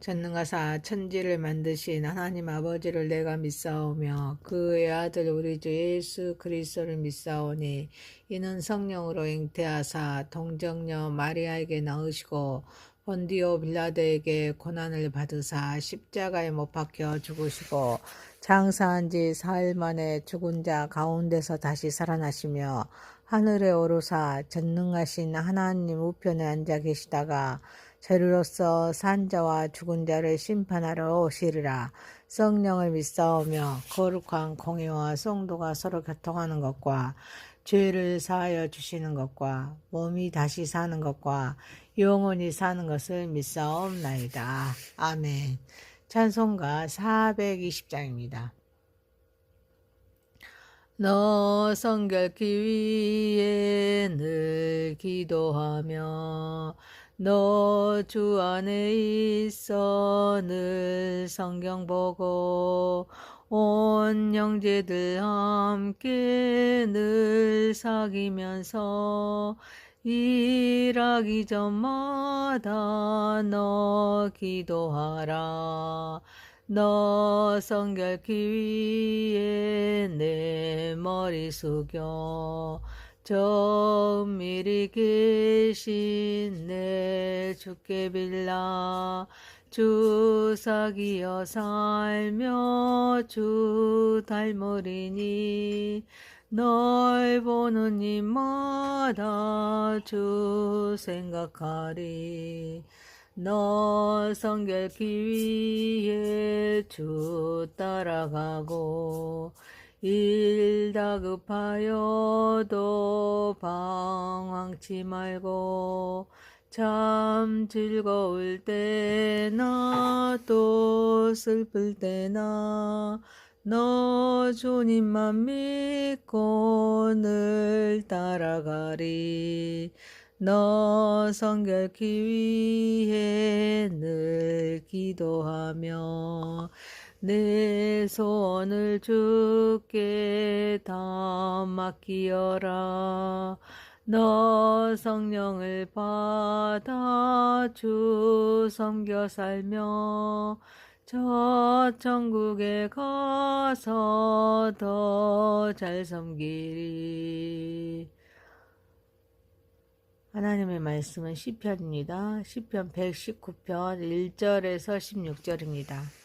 전능하사 천지를 만드신 하나님 아버지를 내가 믿사오며 그의 아들 우리 주 예수 그리스도를 믿사오니 이는 성령으로 잉태하사 동정녀 마리아에게 낳으시고 본디오 빌라도에게 고난을 받으사 십자가에 못 박혀 죽으시고 장사한 지 사흘 만에 죽은 자 가운데서 다시 살아나시며 하늘에 오르사 전능하신 하나님 우편에 앉아 계시다가 저리로서 산 자와 죽은 자를 심판하러 오시리라. 성령을 믿사오며 거룩한 공의와 성도가 서로 교통하는 것과 죄를 사하여 주시는 것과 몸이 다시 사는 것과 영원히 사는 것을 믿사옵나이다. 아멘. 찬송가 420장입니다. 너 성결케 위해 늘 기도하며 너 주 안에 있어 늘 성경 보고 온 형제들 함께 늘 사귀면서 일하기 전마다 너 기도하라. 너 성결케 위해 내 머리 숙여 저 은밀히 계신 내 주께 빌라. 주 사귀어 살며 주 닮으리니 널 보는 입마다 주 생각하리. 너 성결케 위해 주 따라가고 일 다급하여도 방황치 말고 참 즐거울 때나 또 슬플 때나 너 주님만 믿고 늘 따라가리. 너 성결케 위해 늘 기도하며 내 소원을 주께 다 맡기어라. 너 성령을 받아 주 섬겨 살며 저 천국에 가서 더 잘 섬기리. 하나님의 말씀은 시편입니다. 시편 119편 1절에서 16절입니다.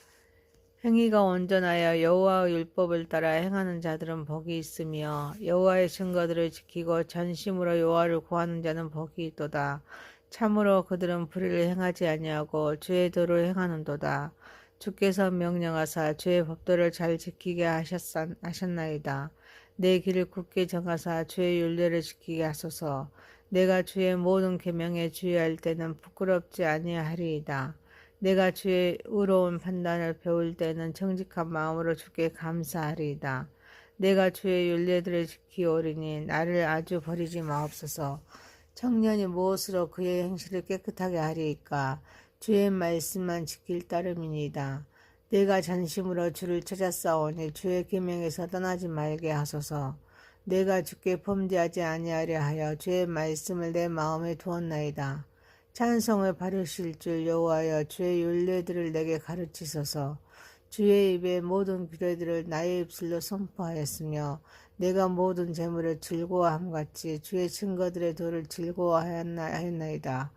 행위가 온전하여 여호와의 율법을 따라 행하는 자들은 복이 있으며 여호와의 증거들을 지키고 전심으로 여호와를 구하는 자는 복이 있도다. 참으로 그들은 불의를 행하지 아니하고 주의 도를 행하는도다. 주께서 명령하사 주의 법도를 잘 지키게 하셨나이다. 내 길을 굳게 정하사 주의 율례를 지키게 하소서. 내가 주의 모든 계명에 주의할 때는 부끄럽지 아니하리이다. 내가 주의 의로운 판단을 배울 때는 정직한 마음으로 주께 감사하리이다. 내가 주의 율례들을 지키오리니 나를 아주 버리지 마옵소서. 청년이 무엇으로 그의 행실을 깨끗하게 하리이까? 주의 말씀만 지킬 따름이니이다. 내가 전심으로 주를 찾았사오니 주의 계명에서 떠나지 말게 하소서. 내가 주께 범죄하지 아니하려 하여 주의 말씀을 내 마음에 두었나이다. 찬송을 바르실 줄 여호와여 주의 율례들을 내게 가르치소서. 주의 입의 모든 규례들을 나의 입술로 선포하였으며 내가 모든 재물을 즐거워함같이 주의 증거들의 도를 즐거워하였나이다.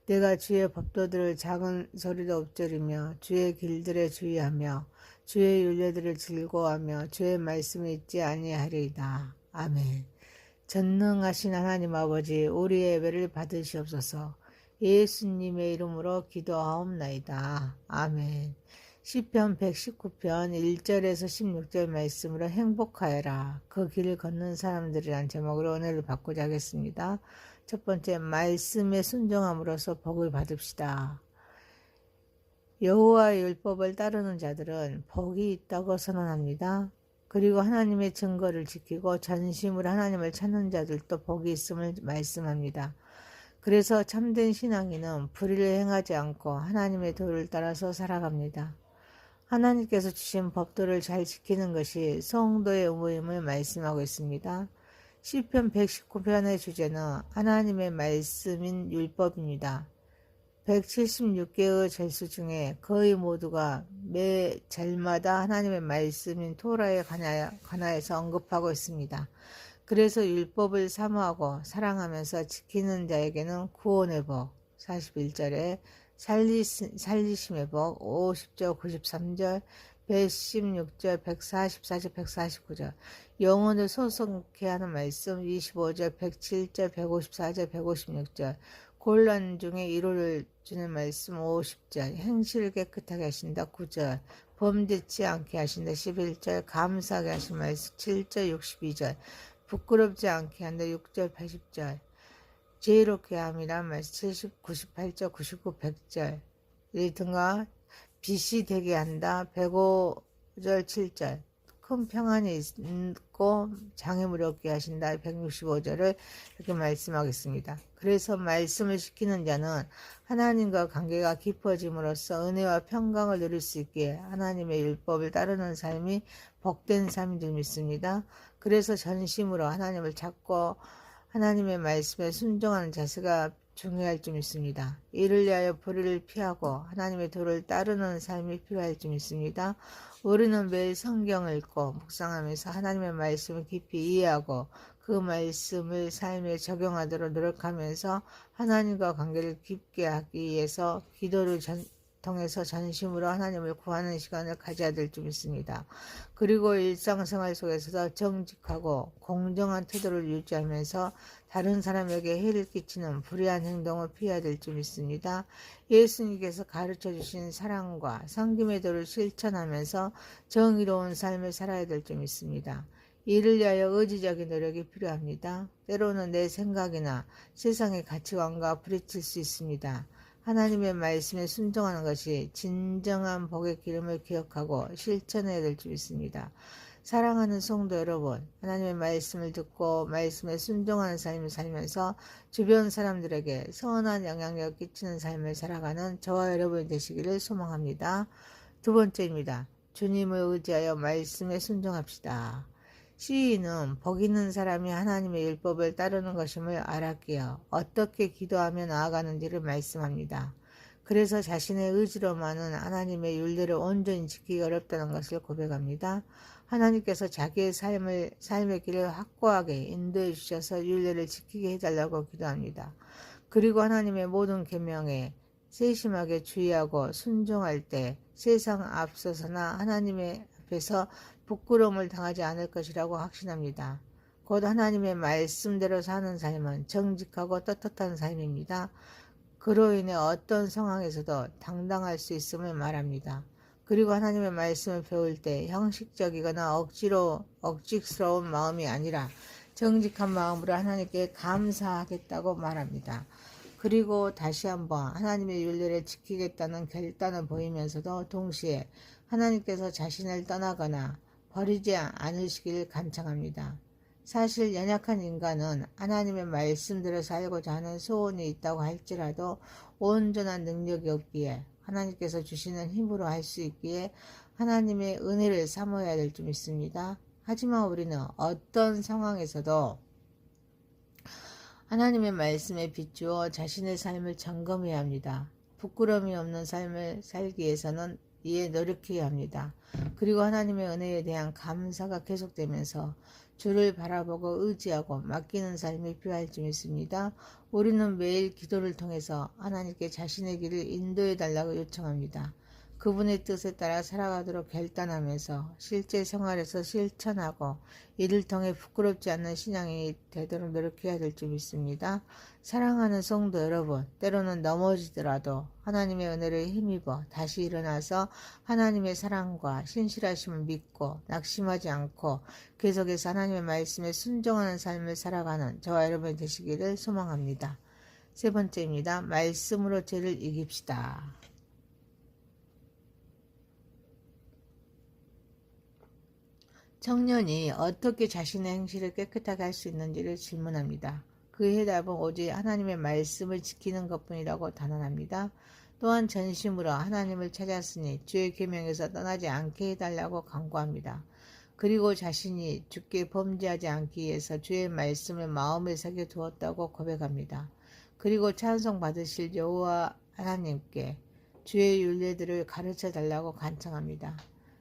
내가 주의 법도들을 작은 소리로 엎드리며 주의 길들에 주의하며 주의 율례들을 즐거워하며 주의 말씀을 잊지 아니하리이다. 아멘. 전능하신 하나님 아버지, 우리의 예배를 받으시옵소서. 예수님의 이름으로 기도하옵나이다. 아멘. 시편 119편 1절에서 16절 말씀으로 행복하여라. 그 길을 걷는 사람들이란 제목으로 은혜를 받고자 하겠습니다. 첫 번째, 말씀에 순종함으로써 복을 받읍시다. 여호와의 율법을 따르는 자들은 복이 있다고 선언합니다. 그리고 하나님의 증거를 지키고 전심으로 하나님을 찾는 자들도 복이 있음을 말씀합니다. 그래서 참된 신앙인은 불의를 행하지 않고 하나님의 도를 따라서 살아갑니다. 하나님께서 주신 법도를 잘 지키는 것이 성도의 의무임을 말씀하고 있습니다. 시편 119편의 주제는 하나님의 말씀인 율법입니다. 176개의 절수 중에 거의 모두가 매 절마다 하나님의 말씀인 토라에 관하여서 언급하고 있습니다. 그래서 율법을 사모하고 사랑하면서 지키는 자에게는 구원의 복, 41절에 살리심의 복, 50절, 93절, 116절, 144절, 149절, 영혼을 소송케 하는 말씀, 25절, 107절, 154절, 156절, 곤란 중에 위로를 주는 말씀, 50절, 행실을 깨끗하게 하신다, 9절, 범죄치 않게 하신다, 11절, 감사하게 하신 말씀, 7절, 62절, 부끄럽지 않게 한다, 6절, 80절, 지혜롭게 함이란 말씀, 70, 98절, 99, 100절, 이 등과 빛이 되게 한다, 105절, 7절, 큰 평안이 있고 장애물이 없게 하신다, 165절을 이렇게 말씀하겠습니다. 그래서 말씀을 지키는 자는 하나님과 관계가 깊어짐으로써 은혜와 평강을 누릴 수 있기에 하나님의 율법을 따르는 삶이 복된 삶인 줄 믿습니다. 그래서 전심으로 하나님을 찾고 하나님의 말씀에 순종하는 자세가 중요할 줄 믿습니다. 이를 위하여 불의를 피하고 하나님의 도를 따르는 삶이 필요할 줄 믿습니다. 우리는 매일 성경을 읽고 묵상하면서 하나님의 말씀을 깊이 이해하고 그 말씀을 삶에 적용하도록 노력하면서 하나님과 관계를 깊게 하기 위해서 기도를 통해서 전심으로 하나님을 구하는 시간을 가져야 될 줄 믿습니다. 그리고 일상생활 속에서도 정직하고 공정한 태도를 유지하면서 다른 사람에게 해를 끼치는 불의한 행동을 피해야 될 줄 믿습니다. 예수님께서 가르쳐 주신 사랑과 섬김의 도를 실천하면서 정의로운 삶을 살아야 될 줄 믿습니다. 이를 위하여 의지적인 노력이 필요합니다. 때로는 내 생각이나 세상의 가치관과 부딪힐 수 있습니다. 하나님의 말씀에 순종하는 것이 진정한 복의 기름을 기억하고 실천해야 될 줄 믿습니다. 사랑하는 성도 여러분, 하나님의 말씀을 듣고 말씀에 순종하는 삶을 살면서 주변 사람들에게 선한 영향력을 끼치는 삶을 살아가는 저와 여러분이 되시기를 소망합니다. 두 번째입니다. 주님을 의지하여 말씀에 순종합시다. 시인은 복 있는 사람이 하나님의 율법을 따르는 것임을 알았기에 어떻게 기도하며 나아가는지를 말씀합니다. 그래서 자신의 의지로만은 하나님의 율례를 온전히 지키기 어렵다는 것을 고백합니다. 하나님께서 자기의 삶의 길을 확고하게 인도해 주셔서 율례를 지키게 해달라고 기도합니다. 그리고 하나님의 모든 계명에 세심하게 주의하고 순종할 때 세상 앞서서나 하나님의 앞에서 부끄러움을 당하지 않을 것이라고 확신합니다. 곧 하나님의 말씀대로 사는 삶은 정직하고 떳떳한 삶입니다. 그로 인해 어떤 상황에서도 당당할 수 있음을 말합니다. 그리고 하나님의 말씀을 배울 때 형식적이거나 억지스러운 마음이 아니라 정직한 마음으로 하나님께 감사하겠다고 말합니다. 그리고 다시 한번 하나님의 율례를 지키겠다는 결단을 보이면서도 동시에 하나님께서 자신을 떠나거나 버리지 않으시길 간청합니다. 사실 연약한 인간은 하나님의 말씀대로 살고자 하는 소원이 있다고 할지라도 온전한 능력이 없기에 하나님께서 주시는 힘으로 할 수 있기에 하나님의 은혜를 사모해야 될 줄 믿습니다. 하지만 우리는 어떤 상황에서도 하나님의 말씀에 비추어 자신의 삶을 점검해야 합니다. 부끄러움이 없는 삶을 살기 위해서는 이에 노력해야 합니다. 그리고 하나님의 은혜에 대한 감사가 계속되면서 주를 바라보고 의지하고 맡기는 삶이 필요할 줄 믿습니다. 우리는 매일 기도를 통해서 하나님께 자신의 길을 인도해 달라고 요청합니다. 그분의 뜻에 따라 살아가도록 결단하면서 실제 생활에서 실천하고 이를 통해 부끄럽지 않는 신앙이 되도록 노력해야 될 줄 믿습니다. 사랑하는 성도 여러분, 때로는 넘어지더라도 하나님의 은혜를 힘입어 다시 일어나서 하나님의 사랑과 신실하심을 믿고 낙심하지 않고 계속해서 하나님의 말씀에 순종하는 삶을 살아가는 저와 여러분이 되시기를 소망합니다. 세 번째입니다. 말씀으로 죄를 이깁시다. 청년이 어떻게 자신의 행실을 깨끗하게 할 수 있는지를 질문합니다. 그 해답은 오직 하나님의 말씀을 지키는 것뿐이라고 단언합니다. 또한 전심으로 하나님을 찾았으니 주의 계명에서 떠나지 않게 해달라고 간구합니다. 그리고 자신이 주께 범죄하지 않기 위해서 주의 말씀을 마음에 새겨 두었다고 고백합니다. 그리고 찬송 받으실 여호와 하나님께 주의 윤례들을 가르쳐 달라고 간청합니다.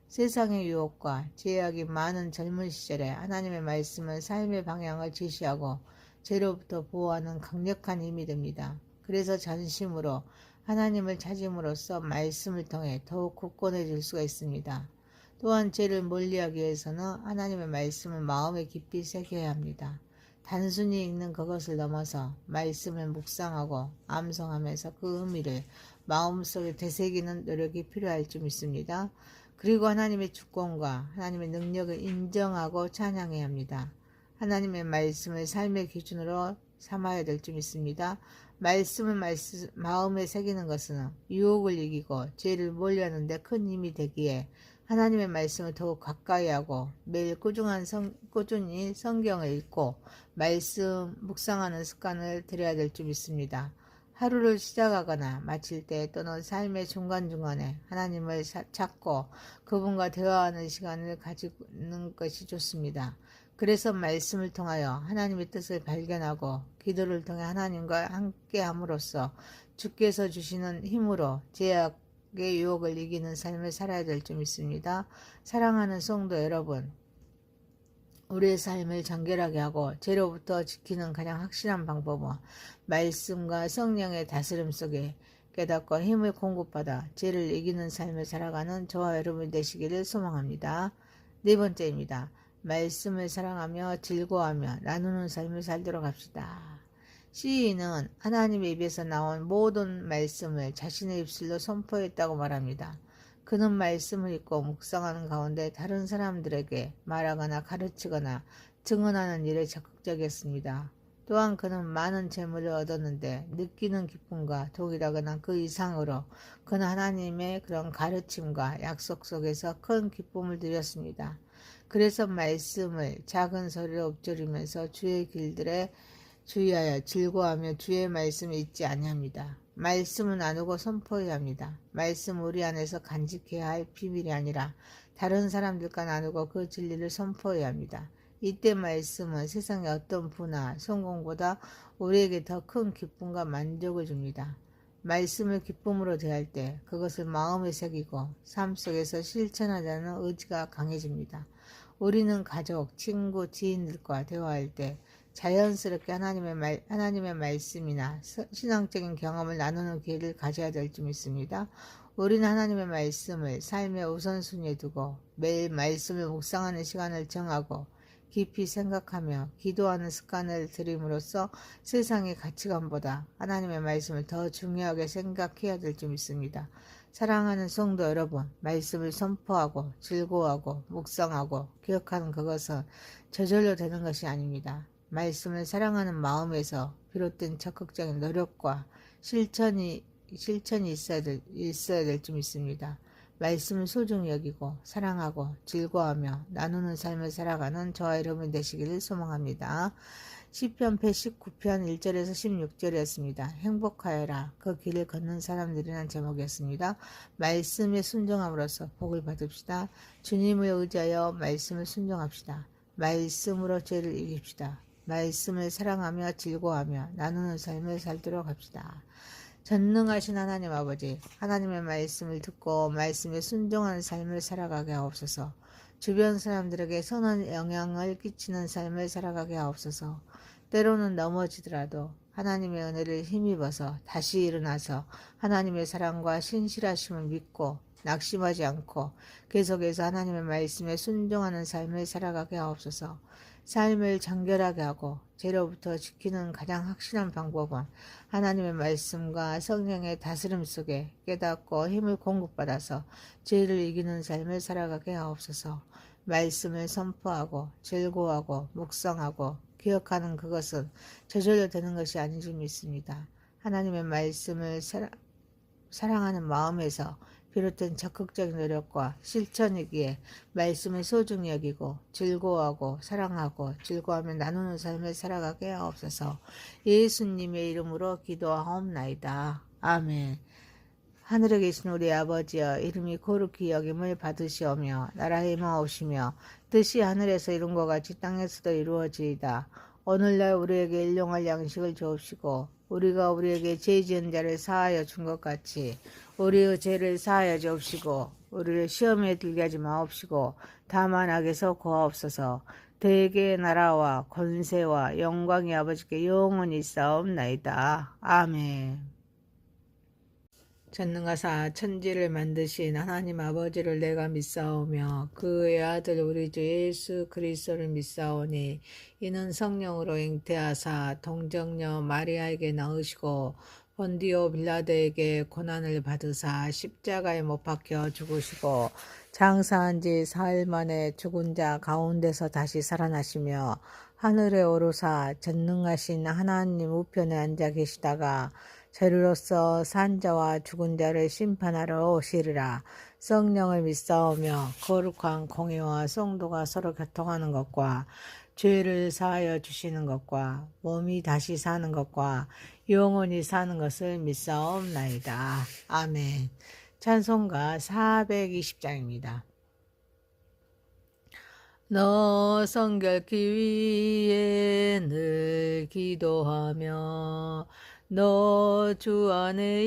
세상의 유혹과 죄악이 많은 젊은 시절에 하나님의 말씀은 삶의 방향을 제시하고 죄로부터 보호하는 강력한 힘이 됩니다. 그래서 전심으로 하나님을 찾음으로써 말씀을 통해 더욱 굳건해질 수가 있습니다. 또한 죄를 멀리하기 위해서는 하나님의 말씀을 마음에 깊이 새겨야 합니다. 단순히 읽는 그것을 넘어서 말씀을 묵상하고 암송하면서 그 의미를 마음속에 되새기는 노력이 필요할 줄 믿습니다. 그리고 하나님의 주권과 하나님의 능력을 인정하고 찬양해야 합니다. 하나님의 말씀을 삶의 기준으로 삼아야 될 줄 믿습니다. 말씀을 마음에 새기는 것은 유혹을 이기고 죄를 멀리하는 데 큰 힘이 되기에 하나님의 말씀을 더욱 가까이 하고 매일 꾸준히 성경을 읽고 말씀 묵상하는 습관을 들여야 될 줄 믿습니다. 하루를 시작하거나 마칠 때 또는 삶의 중간중간에 하나님을 찾고 그분과 대화하는 시간을 가지는 것이 좋습니다. 그래서 말씀을 통하여 하나님의 뜻을 발견하고 기도를 통해 하나님과 함께 함으로써 주께서 주시는 힘으로 죄악의 유혹을 이기는 삶을 살아야 될 줄 믿습니다. 사랑하는 성도 여러분, 우리의 삶을 정결하게 하고 죄로부터 지키는 가장 확실한 방법은 말씀과 성령의 다스림 속에 깨닫고 힘을 공급받아 죄를 이기는 삶을 살아가는 저와 여러분 되시기를 소망합니다. 네 번째입니다. 말씀을 사랑하며 즐거워하며 나누는 삶을 살도록 합시다. 시인은 하나님의 입에서 나온 모든 말씀을 자신의 입술로 선포했다고 말합니다. 그는 말씀을 읽고 묵상하는 가운데 다른 사람들에게 말하거나 가르치거나 증언하는 일에 적극적이었습니다. 또한 그는 많은 재물을 얻었는데 느끼는 기쁨과 동일하거나 그 이상으로 그는 하나님의 그런 가르침과 약속 속에서 큰 기쁨을 누렸습니다. 그래서 말씀을 작은 소리로 읊조리면서 주의 길들에 주의하여 즐거워하며 주의 말씀을 잊지 아니합니다. 말씀을 나누고 선포해야 합니다. 말씀 우리 안에서 간직해야 할 비밀이 아니라 다른 사람들과 나누고 그 진리를 선포해야 합니다. 이때 말씀은 세상의 어떤 부나 성공보다 우리에게 더 큰 기쁨과 만족을 줍니다. 말씀을 기쁨으로 대할 때 그것을 마음에 새기고 삶 속에서 실천하자는 의지가 강해집니다. 우리는 가족, 친구, 지인들과 대화할 때 자연스럽게 하나님의 말씀이나 신앙적인 경험을 나누는 기회를 가져야 될 줄 믿습니다. 우리는 하나님의 말씀을 삶의 우선순위에 두고 매일 말씀을 묵상하는 시간을 정하고 깊이 생각하며 기도하는 습관을 들임으로써 세상의 가치관보다 하나님의 말씀을 더 중요하게 생각해야 될 줄 믿습니다. 사랑하는 성도 여러분, 말씀을 선포하고 즐거워하고 묵상하고 기억하는 그것은 저절로 되는 것이 아닙니다. 말씀을 사랑하는 마음에서 비롯된 적극적인 노력과 실천이 있어야 될 줄 믿습니다. 말씀을 소중히 여기고 사랑하고 즐거워하며 나누는 삶을 살아가는 저와 여러분 되시기를 소망합니다. 시편 119편 1절에서 16절이었습니다. 행복하여라 그 길을 걷는 사람들이라는 제목이었습니다. 말씀에 순종함으로써 복을 받읍시다. 주님을 의지하여 말씀을 순종합시다. 말씀으로 죄를 이깁시다. 말씀을 사랑하며 즐거워하며 나누는 삶을 살도록 합시다. 전능하신 하나님 아버지, 하나님의 말씀을 듣고 말씀에 순종하는 삶을 살아가게 하옵소서. 주변 사람들에게 선한 영향을 끼치는 삶을 살아가게 하옵소서. 때로는 넘어지더라도 하나님의 은혜를 힘입어서 다시 일어나서 하나님의 사랑과 신실하심을 믿고 낙심하지 않고 계속해서 하나님의 말씀에 순종하는 삶을 살아가게 하옵소서. 삶을 정결하게 하고 죄로부터 지키는 가장 확실한 방법은 하나님의 말씀과 성령의 다스림 속에 깨닫고 힘을 공급받아서 죄를 이기는 삶을 살아가게 하옵소서. 말씀을 선포하고 즐거워하고 묵상하고 기억하는 그것은 저절로 되는 것이 아닌 줄 믿습니다. 하나님의 말씀을 사랑하는 마음에서 비롯된 적극적인 노력과 실천이기에 말씀을 소중히 여기고 즐거워하고 사랑하고 즐거워하며 나누는 삶을 살아가게 하옵소서. 예수님의 이름으로 기도하옵나이다. 아멘. 하늘에 계신 우리 아버지여, 이름이 거룩히 여김을 받으시오며 나라의 임하옵시며 뜻이 하늘에서 이룬 것 같이 땅에서도 이루어지이다. 오늘날 우리에게 일용할 양식을 주옵시고 우리가 우리에게 죄 지은 자를 사하여 준 것 같이 우리의 죄를 사하여 주옵시고 우리를 시험에 들게 하지 마옵시고 다만 악에서 구하옵소서. 대개의 나라와 권세와 영광이 아버지께 영원히 있사옵나이다. 아멘. 전능하사 천지를 만드신 하나님 아버지를 내가 믿사오며 그의 아들 우리 주 예수 그리스도를 믿사오니 이는 성령으로 잉태하사 동정녀 마리아에게 낳으시고 본디오 빌라도에게 고난을 받으사 십자가에 못 박혀 죽으시고 장사한 지 사흘 만에 죽은 자 가운데서 다시 살아나시며 하늘에 오르사 전능하신 하나님 우편에 앉아 계시다가 저리로서 산자와 죽은 자를 심판하러 오시리라. 성령을 믿사오며 거룩한 공의와 성도가 서로 교통하는 것과 죄를 사하여 주시는 것과 몸이 다시 사는 것과 영원히 사는 것을 믿사옵나이다. 아멘. 찬송가 420장입니다. 너 성결케 위해 늘 기도하며 너 주 안에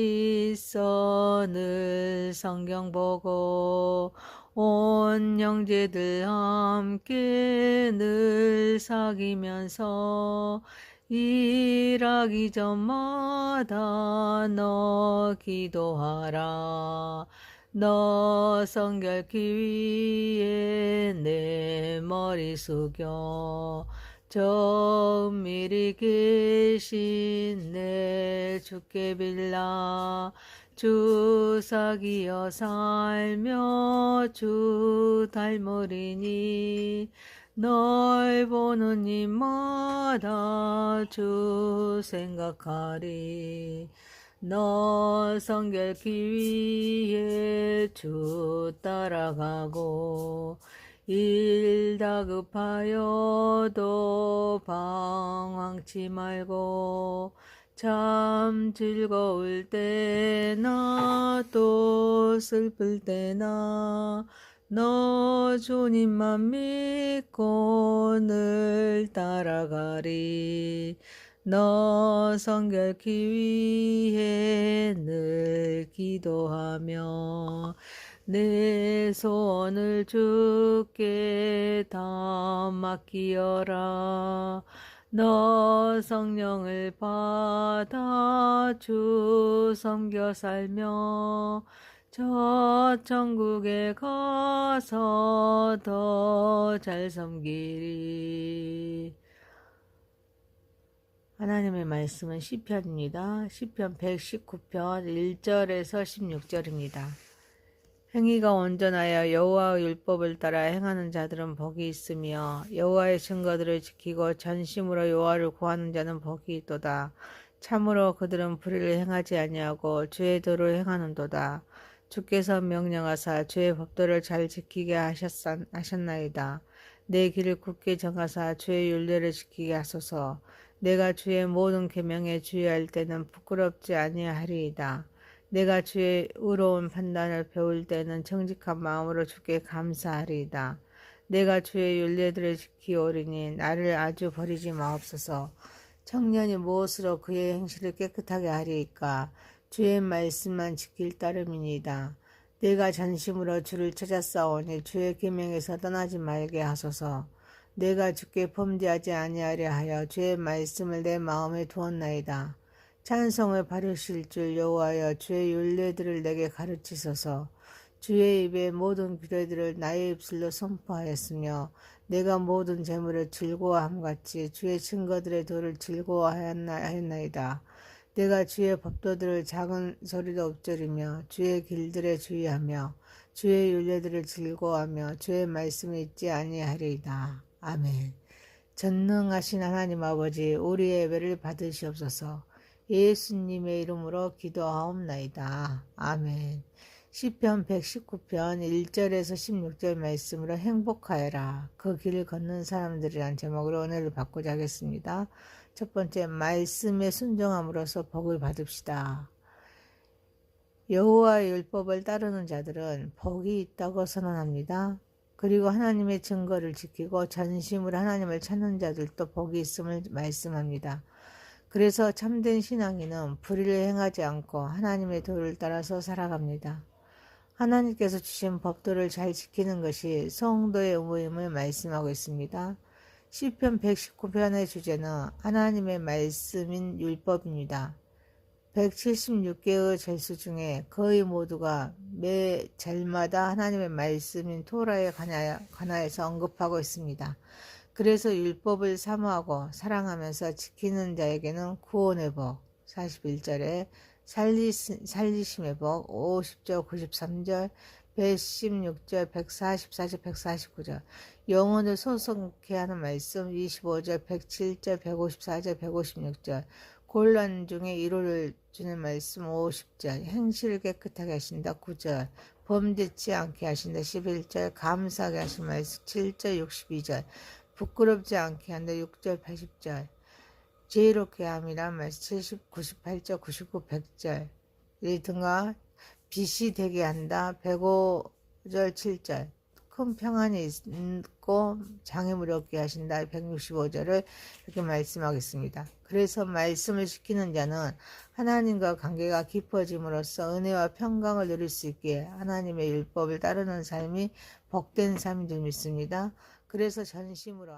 있어 늘 성경 보고 온 형제들 함께 늘 사귀면서 일하기 전마다 너 기도하라. 너 성결케 위해 내 머리 숙여 저 은밀히 계신 내 주께 빌라. 주 사귀어 살며 주 닮으리니 널 보는 입마다 주 생각하리. 너 성결케 위해 주 따라가고 일 다급하여도 방황치 말고 참 즐거울 때나 또 슬플 때나 너 주님만 믿고 늘 따라가리. 너 성결케 위해 늘 기도하며 내 소원을 주께 다 맡기어라. 너 성령을 받아 주 섬겨 살며 저 천국에 가서 더 잘 섬기리. 하나님의 말씀은 시편입니다. 시편 119편 1절에서 16절입니다. 행위가 온전하여 여호와의 율법을 따라 행하는 자들은 복이 있으며 여호와의 증거들을 지키고 전심으로 여호와를 구하는 자는 복이 있도다. 참으로 그들은 불의를 행하지 아니하고 주의 도를 행하는도다. 주께서 명령하사 주의 법도를 잘 지키게 하셨나이다. 내 길을 굳게 정하사 주의 율례를 지키게 하소서. 내가 주의 모든 계명에 주의할 때는 부끄럽지 아니하리이다. 내가 주의 의로운 판단을 배울 때는 정직한 마음으로 주께 감사하리이다. 내가 주의 율례들을 지키오리니 나를 아주 버리지 마옵소서. 청년이 무엇으로 그의 행실을 깨끗하게 하리이까? 주의 말씀만 지킬 따름이니이다. 내가 전심으로 주를 찾았사오니 주의 계명에서 떠나지 말게 하소서. 내가 주께 범죄하지 아니하려 하여 주의 말씀을 내 마음에 두었나이다. 찬송을 바르실 줄 여호와여 주의 율례들을 내게 가르치소서. 주의 입의 모든 규례들을 나의 입술로 선포하였으며 내가 모든 재물을 즐거워함같이 주의 증거들의 도를 즐거워하였나이다. 내가 주의 법도들을 작은 소리도 엎드리며 주의 길들에 주의하며 주의 율례들을 즐거워하며 주의 말씀을 잊지 아니하리이다. 아멘. 전능하신 하나님 아버지, 우리의 예배를 받으시옵소서. 예수님의 이름으로 기도하옵나이다. 아멘. 시편 119편 1절에서 16절 말씀으로 행복하여라. 그 길을 걷는 사람들이란 제목으로 은혜를 받고자 하겠습니다. 첫 번째, 말씀에 순종함으로써 복을 받읍시다. 여호와의 율법을 따르는 자들은 복이 있다고 선언합니다. 그리고 하나님의 증거를 지키고 전심으로 하나님을 찾는 자들도 복이 있음을 말씀합니다. 그래서 참된 신앙인은 불의를 행하지 않고 하나님의 도를 따라서 살아갑니다. 하나님께서 주신 법도를 잘 지키는 것이 성도의 의무임을 말씀하고 있습니다. 시편 119편의 주제는 하나님의 말씀인 율법입니다. 176개의 절수 중에 거의 모두가 매 절마다 하나님의 말씀인 토라에 관하여서 언급하고 있습니다. 그래서 율법을 사모하고 사랑하면서 지키는 자에게는 구원의 복, 41절에 살리심의 복, 50절, 93절, 116절, 144절, 149절, 영혼을 소성케 하는 말씀, 25절, 107절, 154절, 156절, 곤란 중에 위로를 주는 말씀, 50절, 행실을 깨끗하게 하신다, 9절, 범죄치 않게 하신다, 11절, 감사하게 하신 말씀, 7절, 62절, 부끄럽지 않게 한다, 6절, 80절, 지혜롭게 함이란 말씀, 70, 98절, 99, 100절, 이 등과 빛이 되게 한다, 105절, 7절, 큰 평안이 있고 장애물이 없게 하신다, 165절을 이렇게 말씀하겠습니다. 그래서 말씀을 지키는 자는 하나님과 관계가 깊어짐으로써 은혜와 평강을 누릴 수 있기에 하나님의 율법을 따르는 삶이 복된 삶인 줄 믿습니다. 그래서 전심으로